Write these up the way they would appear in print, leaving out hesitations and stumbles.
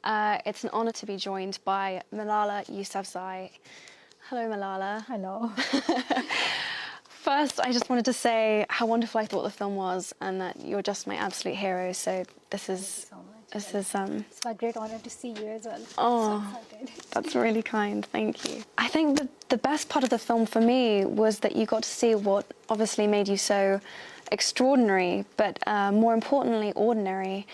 It's an honour to be joined by Malala Yousafzai. Hello, Malala. Hello. First, I just wanted to say how wonderful I thought the film was, and that you're just my absolute hero. So this is, It's my great honour to see you as well. Oh, so excited. That's really kind. Thank you. I think the best part of the film for me was that you got to see what obviously made you so extraordinary, but more importantly, ordinary,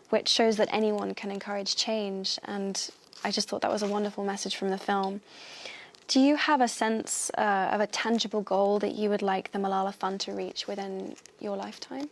which shows that anyone can encourage change. And I just thought that was a wonderful message from the film. Do you have a sense of a tangible goal that you would like the Malala Fund to reach within your lifetime?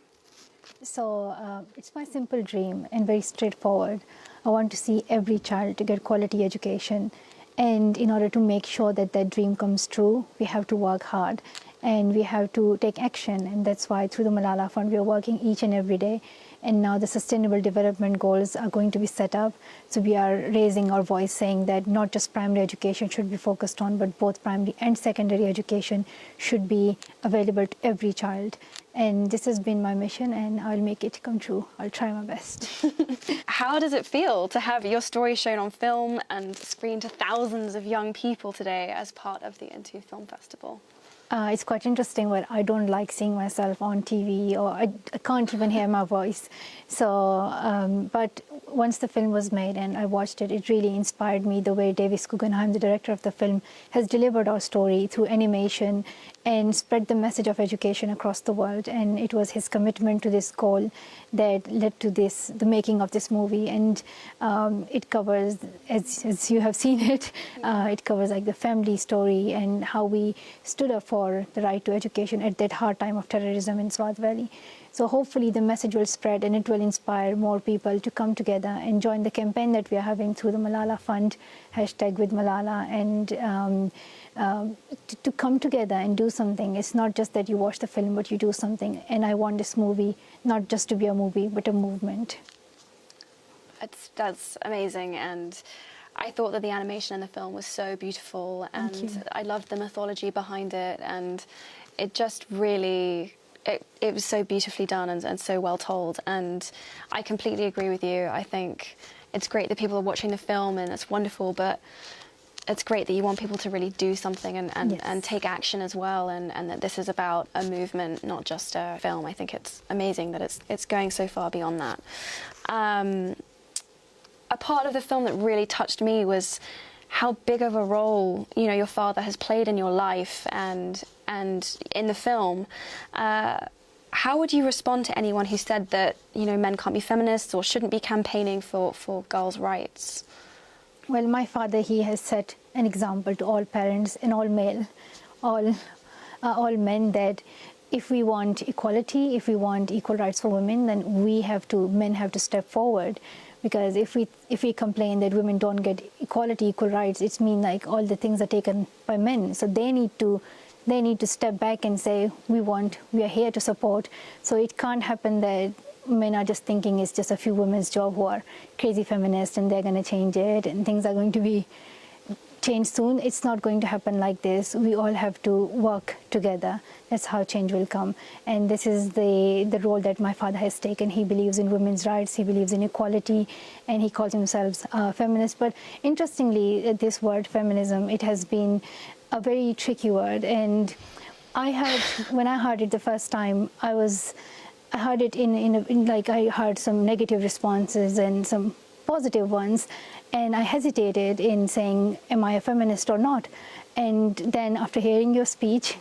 So it's my simple dream and very straightforward. I want to see every child to get quality education. And in order to make sure that that dream comes true, we have to work hard and we have to take action. And that's why through the Malala Fund, we are working each and every day. And now the Sustainable Development Goals are going to be set up. So we are raising our voice saying that not just primary education should be focused on, but both primary and secondary education should be available to every child. And this has been my mission, and I'll make it come true. I'll try my best. How does it feel to have your story shown on film and screened to thousands of young people today as part of the Into Film Festival? It's quite interesting, but I don't like seeing myself on TV, or I can't even hear my voice. So, but once the film was made and I watched it, it really inspired me the way Davis Guggenheim, the director of the film, has delivered our story through animation and spread the message of education across the world. And it was his commitment to this goal that led to this, the making of this movie. And it covers, as you have seen it, it covers like the family story and how we stood up for the right to education at that hard time of terrorism in Swat Valley. So hopefully the message will spread and it will inspire more people to come together and join the campaign that we are having through the Malala Fund, #WithMalala, and to come together and do something. It's not just that you watch the film, but you do something. And I want this movie not just to be a movie, but a movement. That's amazing, and I thought that the animation in the film was so beautiful, and I loved the mythology behind it, and it just really, it was so beautifully done and so well told, and I completely agree with you. I think it's great that people are watching the film, and it's wonderful, but it's great that you want people to really do something and take action as well, and that this is about a movement, not just a film. I think it's amazing that it's going so far beyond that. A part of the film that really touched me was how big of a role, you know, your father has played in your life and in the film. How would you respond to anyone who said that, you know, men can't be feminists or shouldn't be campaigning for girls' rights? Well, my father, he has set an example to all parents and all men, that if we want equality, if we want equal rights for women, then men have to step forward. Because if we complain that women don't get equality, equal rights, it's mean like all the things are taken by men. So they need to step back and say, we are here to support. So it can't happen that men are just thinking it's just a few women's job who are crazy feminists and they're going to change it and things are going to be changed soon. It's not going to happen like this. We all have to work together. That's how change will come. And this is the role that my father has taken. He believes in women's rights, he believes in equality, and he calls himself a feminist. But interestingly, this word feminism, it has been a very tricky word. And when I heard it the first time, I heard it I heard some negative responses and some positive ones, and I hesitated in saying, am I a feminist or not? And then after hearing your speech,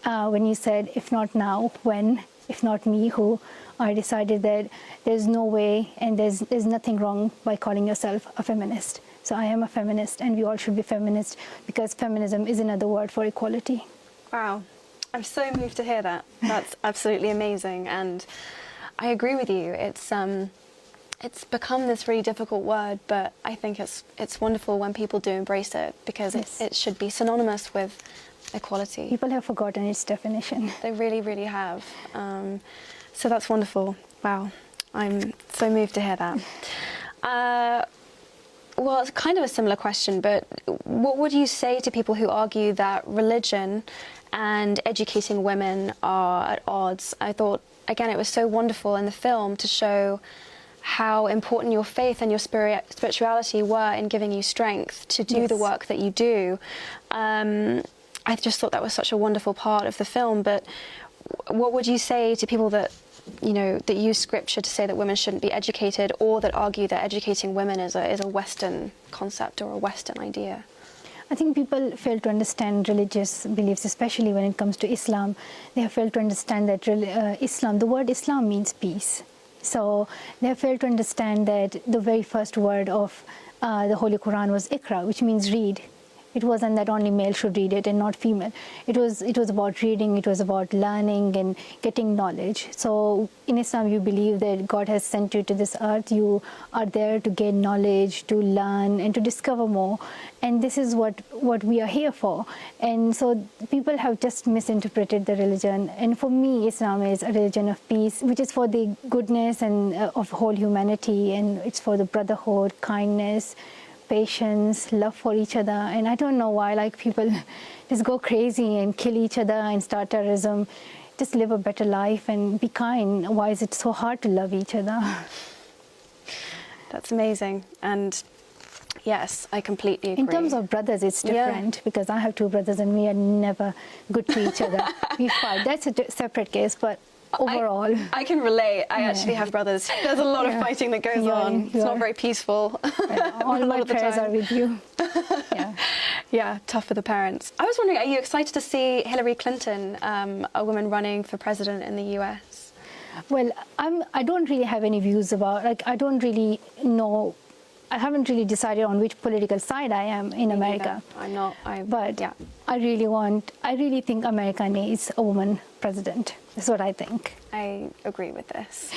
when you said, if not now, when? If not me, who? I decided that there's no way and there's nothing wrong by calling yourself a feminist. So I am a feminist, and we all should be feminists, because feminism is another word for equality. Wow. I'm so moved to hear that. That's absolutely amazing, and I agree with you. It's become this really difficult word, but I think it's wonderful when people do embrace it, because it should be synonymous with equality. People have forgotten its definition. They really, really have. So that's wonderful. Wow. I'm so moved to hear that. Well, it's kind of a similar question, but what would you say to people who argue that religion and educating women are at odds? I thought, again, it was so wonderful in the film to show how important your faith and your spirituality were in giving you strength to do the work that you do. I just thought that was such a wonderful part of the film. But what would you say to people that, you know, that use scripture to say that women shouldn't be educated, or that argue that educating women is a Western concept or a Western idea? I think people fail to understand religious beliefs, especially when it comes to Islam. They have failed to understand that Islam, the word Islam means peace. So they have failed to understand that the very first word of the Holy Quran was Iqra, which means read. It wasn't that only male should read it and not female. It was about reading, it was about learning and getting knowledge. So in Islam, you believe that God has sent you to this earth. You are there to gain knowledge, to learn and to discover more. And this is what we are here for. And so people have just misinterpreted the religion. And for me, Islam is a religion of peace, which is for the goodness and of whole humanity, and it's for the brotherhood, kindness, patience, love for each other. And I don't know why, like, people just go crazy and kill each other and start terrorism. Just live a better life and be kind. Why is it so hard to love each other? That's amazing. And yes, I completely agree. In terms of brothers, it's different, because I have two brothers and we are never good to each other. We fight. That's a separate case, but overall, I can relate. I actually have brothers. There's a lot of fighting that goes on. It's not very peaceful. All my prayers are with you. Yeah, tough for the parents. I was wondering, are you excited to see Hillary Clinton, a woman running for president in the US? Well, I don't really have any views about, like, I don't really know. I haven't really decided on which political side I am in America. I'm not. But I really think America needs a woman president. That's what I think. I agree with this.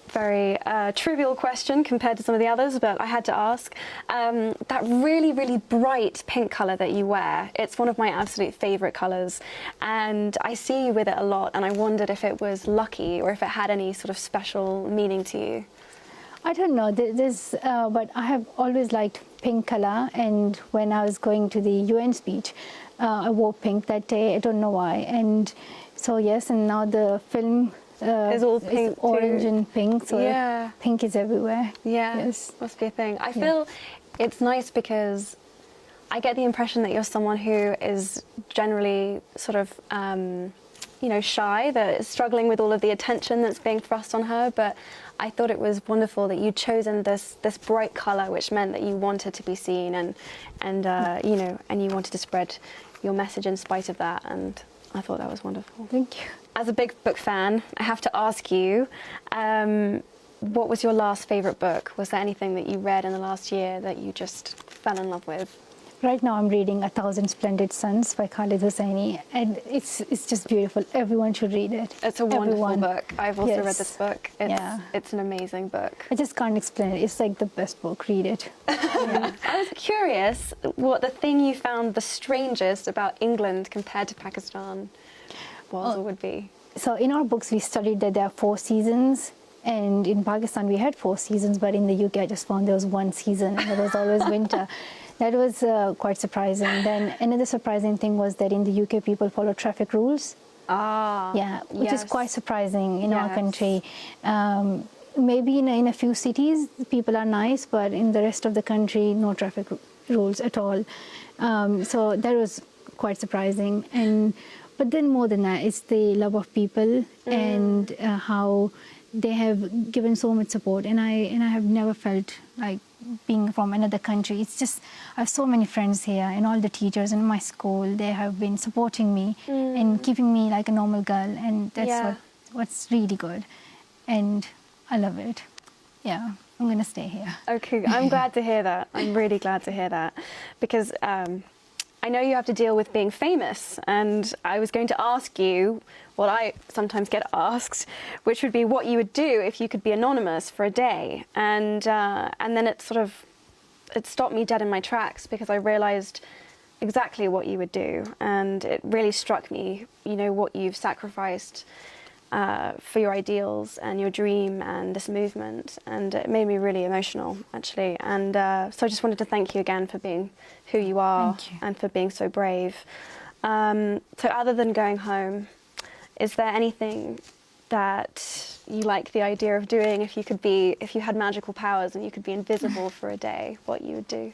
Very trivial question compared to some of the others, but I had to ask. That really, really bright pink colour that you wear, it's one of my absolute favourite colours, and I see you with it a lot, and I wondered if it was lucky or if it had any sort of special meaning to you. I don't know, but I have always liked pink colour, and when I was going to the UN speech, I wore pink that day. I don't know why. And so yes, and now the film is all pink, orange too. and pink, so pink is everywhere. Yeah, yes. Must be a thing. I feel it's nice because I get the impression that you're someone who is generally sort of, you know, shy, that is struggling with all of the attention that's being thrust on her, but I thought it was wonderful that you'd chosen this bright colour, which meant that you wanted to be seen and you know, and you wanted to spread your message in spite of that, and I thought that was wonderful. Thank you. As a big book fan, I have to ask you, what was your last favourite book? Was there anything that you read in the last year that you just fell in love with? Right now I'm reading A Thousand Splendid Suns by Khaled Hosseini, and it's just beautiful. Everyone should read it. It's a wonderful book. I've also read this book. It's an amazing book. I just can't explain it. It's like the best book. Read it. I was curious what the thing you found the strangest about England compared to Pakistan was or would be. So in our books we studied that there are 4 seasons, and in Pakistan we had 4 seasons, but in the UK I just found there was 1 season, and it was always winter. That was quite surprising. Then another surprising thing was that in the UK people follow traffic rules. Which is quite surprising in our country. Maybe in a few cities people are nice, but in the rest of the country no traffic rules at all. So that was quite surprising. But then more than that, it's the love of people and how they have given so much support, and I have never felt like being from another country. It's just, I have so many friends here, and all the teachers in my school, they have been supporting me and keeping me like a normal girl, and that's what's really good, and I love it. Yeah, I'm going to stay here. Okay, I'm glad to hear that. I'm really glad to hear that, because I know you have to deal with being famous, and I was going to ask you what I sometimes get asked, which would be what you would do if you could be anonymous for a day. And then it stopped me dead in my tracks, because I realised exactly what you would do, and it really struck me, you know, what you've sacrificed for your ideals and your dream and this movement, and it made me really emotional, actually. And so I just wanted to thank you again for being who you are and for being so brave. So other than going home, is there anything that you like the idea of doing if you had magical powers and you could be invisible for a day, what you would do?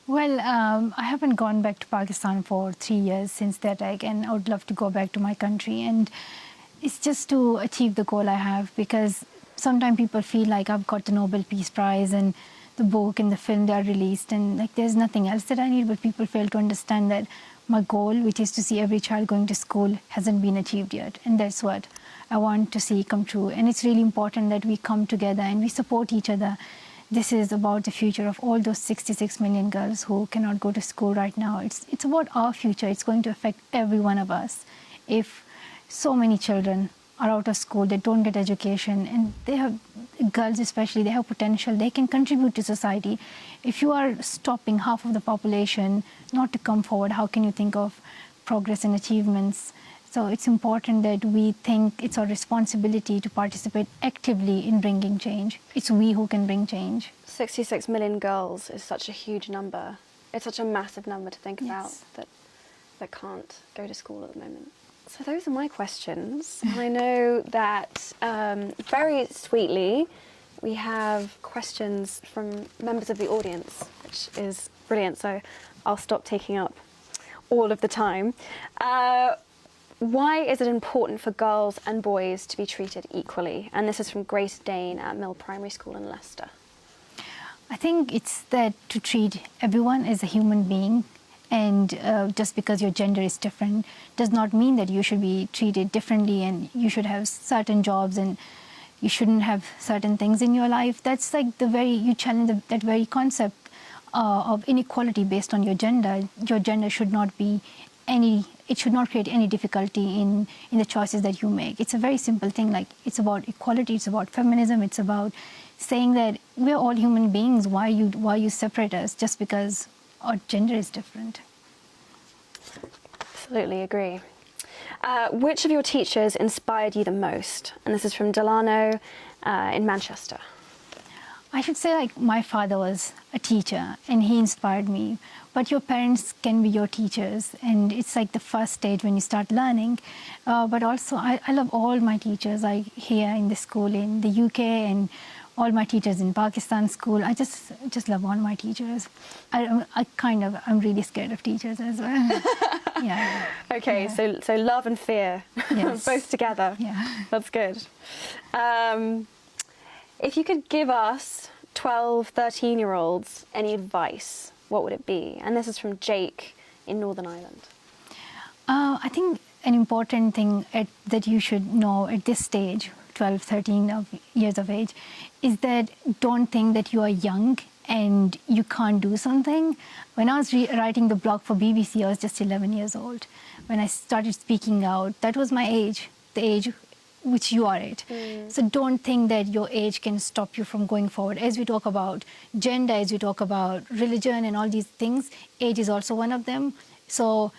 Well, I haven't gone back to Pakistan for 3 years since the attack, and I would love to go back to my country. And it's just to achieve the goal I have, because sometimes people feel like I've got the Nobel Peace Prize and the book and the film, they are released, and like there's nothing else that I need, but people fail to understand that my goal, which is to see every child going to school, hasn't been achieved yet. And that's what I want to see come true. And it's really important that we come together and we support each other. This is about the future of all those 66 million girls who cannot go to school right now. It's about our future. It's going to affect every one of us. If so many children are out of school, they don't get education, and they have, girls especially, they have potential, they can contribute to society. If you are stopping half of the population not to come forward, how can you think of progress and achievements? So it's important that we think it's our responsibility to participate actively in bringing change. It's we who can bring change. 66 million girls is such a huge number. It's such a massive number to think about that can't go to school at the moment. So those are my questions. And I know that very sweetly we have questions from members of the audience, which is brilliant. So I'll stop taking up all of the time. Why is it important for girls and boys to be treated equally? And this is from Grace Dane at Mill Primary School in Leicester. I think it's that to treat everyone as a human being, and just because your gender is different does not mean that you should be treated differently and you should have certain jobs and you shouldn't have certain things in your life. That's like you challenge that very concept of inequality based on your gender. Your gender should not be it should not create any difficulty in the choices that you make. It's a very simple thing, like it's about equality, it's about feminism, it's about saying that we're all human beings. Why you separate us just because our gender is different? Absolutely agree. Which of your teachers inspired you the most? And this is from Delano in Manchester. I should say, like, my father was a teacher and he inspired me. But your parents can be your teachers, and it's like the first stage when you start learning. But also, I love all my teachers. Here in the school in the UK, and all my teachers in Pakistan school. I just love all my teachers. I'm really scared of teachers as well. Yeah. Okay, yeah. So love and fear, yes. both together. Yeah. That's good. If you could give us 12, 13-year-olds any advice, what would it be? And this is from Jake in Northern Ireland. I think an important thing that you should know at this stage, 12, 13 years of age, is that don't think that you are young and you can't do something. When I was writing the blog for BBC, I was just 11 years old. When I started speaking out, that was my age, the age which you are at. So don't think that your age can stop you from going forward. As we talk about gender, as we talk about religion and all these things, age is also one of them. So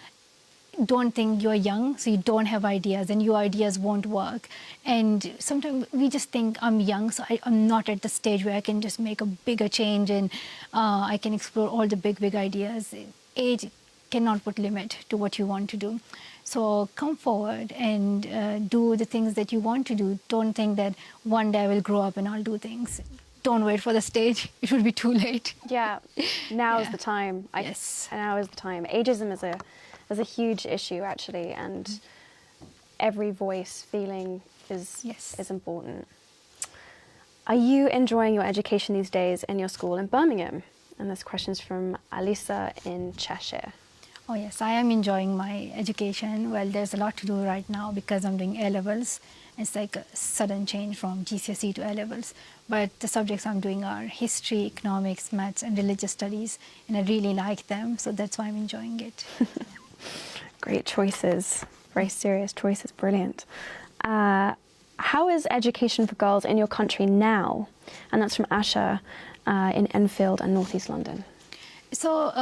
don't think you're young, so you don't have ideas and your ideas won't work. And sometimes we just think I'm young, so I'm not at the stage where I can just make a bigger change and I can explore all the big ideas. Age cannot put limit to what you want to do. So come forward and do the things that you want to do. Don't think that one day I will grow up and I'll do things. Don't wait for the stage. It will be too late. Yeah, now is the time. Yes. Now is the time. Ageism is a huge issue, actually, and every voice, feeling is important. Are you enjoying your education these days in your school in Birmingham? And this question's from Alisa in Cheshire. Oh yes, I am enjoying my education. Well, there's a lot to do right now because I'm doing A-levels. It's like a sudden change from GCSE to A-levels. But the subjects I'm doing are history, economics, maths, and religious studies, and I really like them, so that's why I'm enjoying it. Great choices, very serious choices, brilliant. How is education for girls in your country now? And that's from Asha in Enfield and North East London. So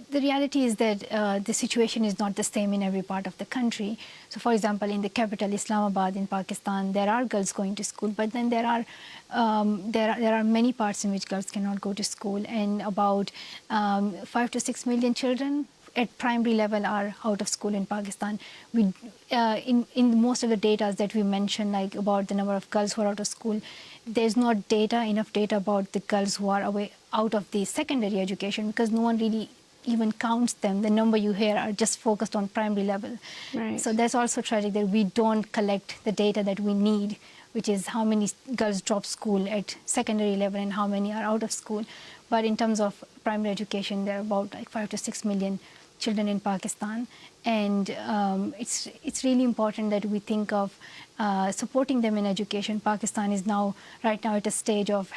the reality is that the situation is not the same in every part of the country. So for example, in the capital, Islamabad in Pakistan, there are girls going to school, but then there are many parts in which girls cannot go to school, and about 5 to 6 million children at primary level are out of school in Pakistan. We, in most of the data that we mentioned, like about the number of girls who are out of school, there's not enough data about the girls who are out of the secondary education, because no one really even counts them. The number you hear are just focused on primary level. Right. So that's also tragic that we don't collect the data that we need, which is how many girls drop school at secondary level and how many are out of school. But in terms of primary education, there are about like 5 to 6 million children in Pakistan. And it's really important that we think of supporting them in education. Pakistan is right now at a stage of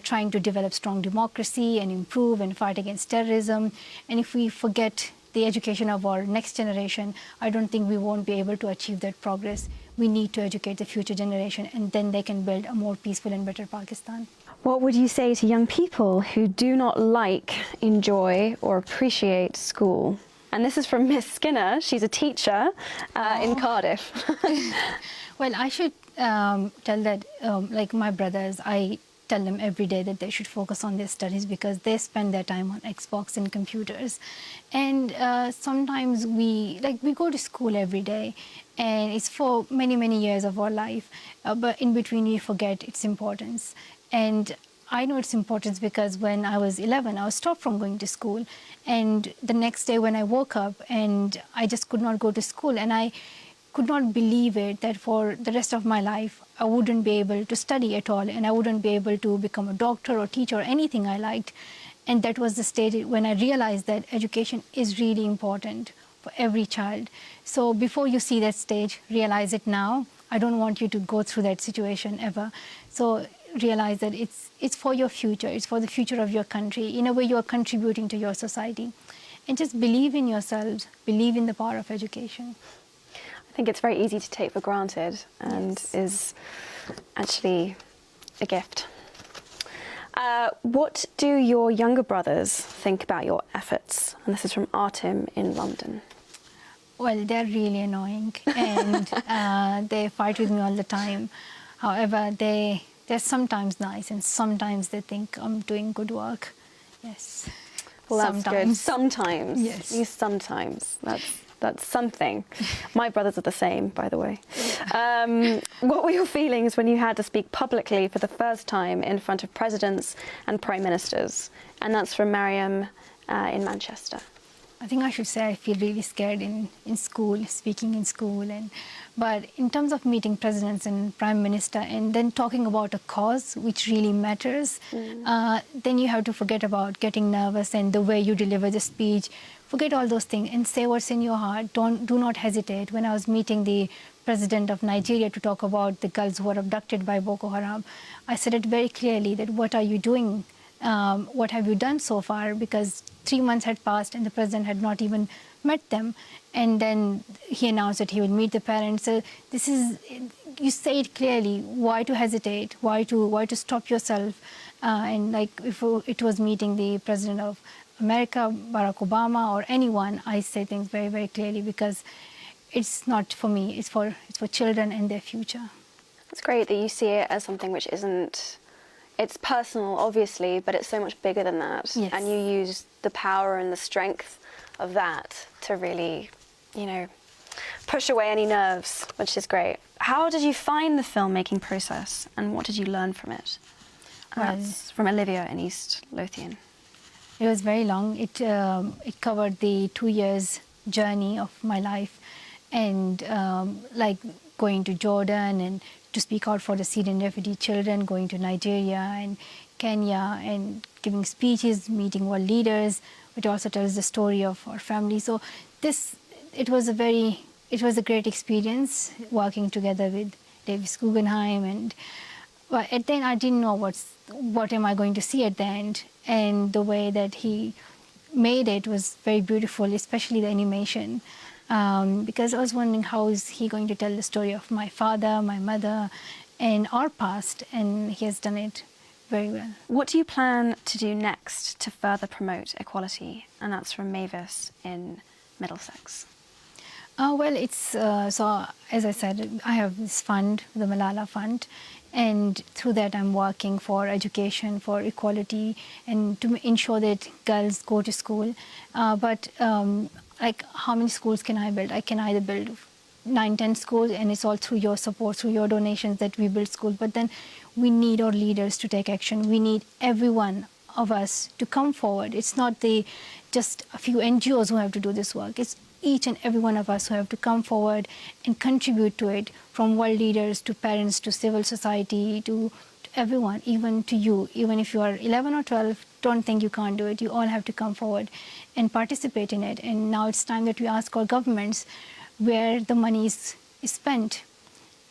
trying to develop strong democracy and improve and fight against terrorism. And if we forget the education of our next generation, I don't think we won't be able to achieve that progress. We need to educate the future generation, and then they can build a more peaceful and better Pakistan. What would you say to young people who do not like, enjoy, or appreciate school? And this is from Miss Skinner. She's a teacher in Cardiff. Well, I should tell that, like my brothers, I tell them every day that they should focus on their studies, because they spend their time on Xbox and computers. And sometimes we go to school every day, and it's for many, many years of our life. But in between, we forget its importance. And I know its importance because when I was 11, I was stopped from going to school. And the next day when I woke up, and I just could not go to school, and I could not believe it, that for the rest of my life, I wouldn't be able to study at all, and I wouldn't be able to become a doctor or teacher or anything I liked. And that was the stage when I realized that education is really important for every child. So before you see that stage, realize it now. I don't want you to go through that situation ever. So realize that it's for your future, it's for the future of your country. In a way, you are contributing to your society. And just believe in yourselves, believe in the power of education. I think it's very easy to take for granted, and is actually a gift. What do your younger brothers think about your efforts? And this is from Artem in London. Well, they're really annoying, and they fight with me all the time. However, they're sometimes nice, and sometimes they think I'm doing good work. Yes. Well, that's sometimes. good. Sometimes. Yes. You sometimes. That's something. My brothers are the same, by the way. What were your feelings when you had to speak publicly for the first time in front of presidents and prime ministers? And that's from Mariam in Manchester. I think I should say I feel really scared in school, speaking in school. But in terms of meeting presidents and prime minister and then talking about a cause which really matters, then you have to forget about getting nervous and the way you deliver the speech. Forget all those things and say what's in your heart. Do not hesitate. When I was meeting the president of Nigeria to talk about the girls who were abducted by Boko Haram, I said it very clearly that what are you doing? What have you done so far? Because 3 months had passed and the president had not even met them. And then he announced that he will meet the parents. So this is, you say it clearly. Why to hesitate? Why to stop yourself? And like if it was meeting the president of America, Barack Obama, or anyone, I say things very, very clearly because it's not for me. It's for children and their future. It's great that you see it as something which isn't. It's personal, obviously, but it's so much bigger than that. Yes. And you use the power and the strength of that to really, push away any nerves, which is great. How did you find the filmmaking process, and what did you learn from it? That's from Olivia in East Lothian. It was very long. It covered the 2 years journey of my life, and like going to Jordan and to speak out for the Syrian refugee children, going to Nigeria and Kenya and giving speeches, meeting world leaders, which also tells the story of our family. So it was a great experience working together with Davis Guggenheim, but at the end I didn't know what am I going to see at the end, and the way that he made it was very beautiful, especially the animation. Because I was wondering how is he going to tell the story of my father, my mother, and our past, and he has done it very well. What do you plan to do next to further promote equality? And that's from Mavis in Middlesex. Well, it's so as I said, I have this fund, the Malala Fund, And through that, I'm working for education, for equality, and to ensure that girls go to school. Like, how many schools can I build? I can either build 9, 10 schools, and it's all through your support, through your donations that we build schools. But then we need our leaders to take action. We need every one of us to come forward. It's not just a few NGOs who have to do this work. It's each and every one of us who have to come forward and contribute to it, from world leaders to parents to civil society to everyone, even to you. Even if you are 11 or 12, don't think you can't do it. You all have to come forward and participate in it. And now it's time that we ask our governments where the money is spent.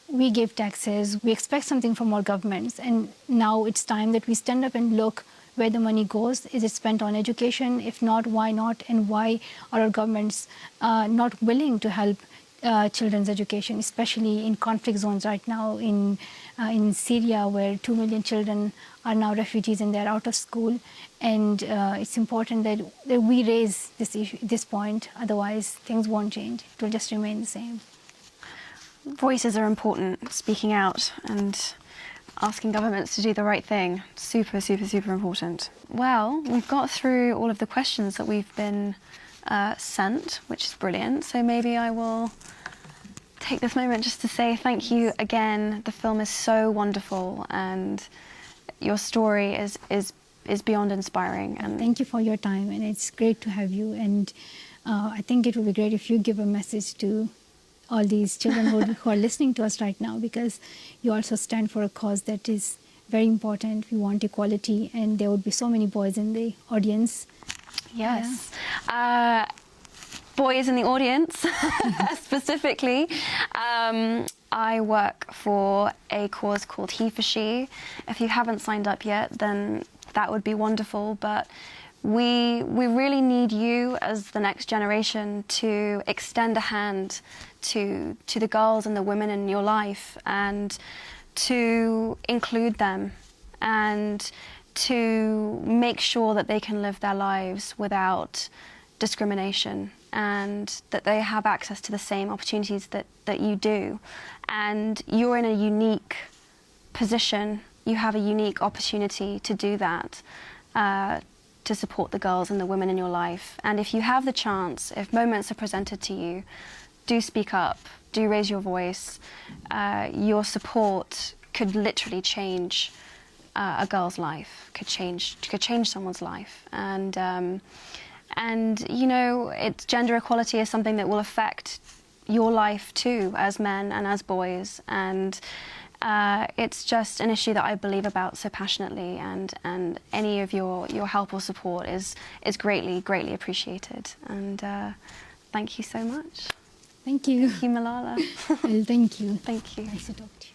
We give taxes, we expect something from our governments, and now it's time that we stand up and look where the money goes. Is it spent on education? If not, why not? And why are our governments not willing to help children's education, especially in conflict zones right now in Syria, where 2 million children are now refugees and they're out of school. And it's important that we raise this issue, this point. Otherwise, things won't change. It will just remain the same. Voices are important, speaking out and asking governments to do the right thing. Super, super, super important. Well, we've got through all of the questions that we've been sent, which is brilliant. So maybe I will take this moment just to say thank you again. The film is so wonderful, and your story is beyond inspiring. And thank you for your time, and it's great to have you. And I think it would be great if you give a message to all these children who are listening to us right now, because you also stand for a cause that is very important. We want equality, and there would be so many boys in the audience. Yes. Yeah. Boys in the audience, specifically. I work for a cause called He for She. If you haven't signed up yet, then that would be wonderful. But we really need you as the next generation to extend a hand to the girls and the women in your life, and to include them, and to make sure that they can live their lives without discrimination, and that they have access to the same opportunities that you do. And you're in a unique position. You have a unique opportunity to do that, to support the girls and the women in your life. And if you have the chance, if moments are presented to you, do speak up, do raise your voice. Your support could literally change a girl's life, could change someone's life. And you know, gender equality is something that will affect your life too, as men and as boys. And it's just an issue that I believe about so passionately, and any of your help or support is greatly appreciated. And thank you so much. Thank you. Thank you, Malala. Well, thank you. Thank you. Nice to talk to you.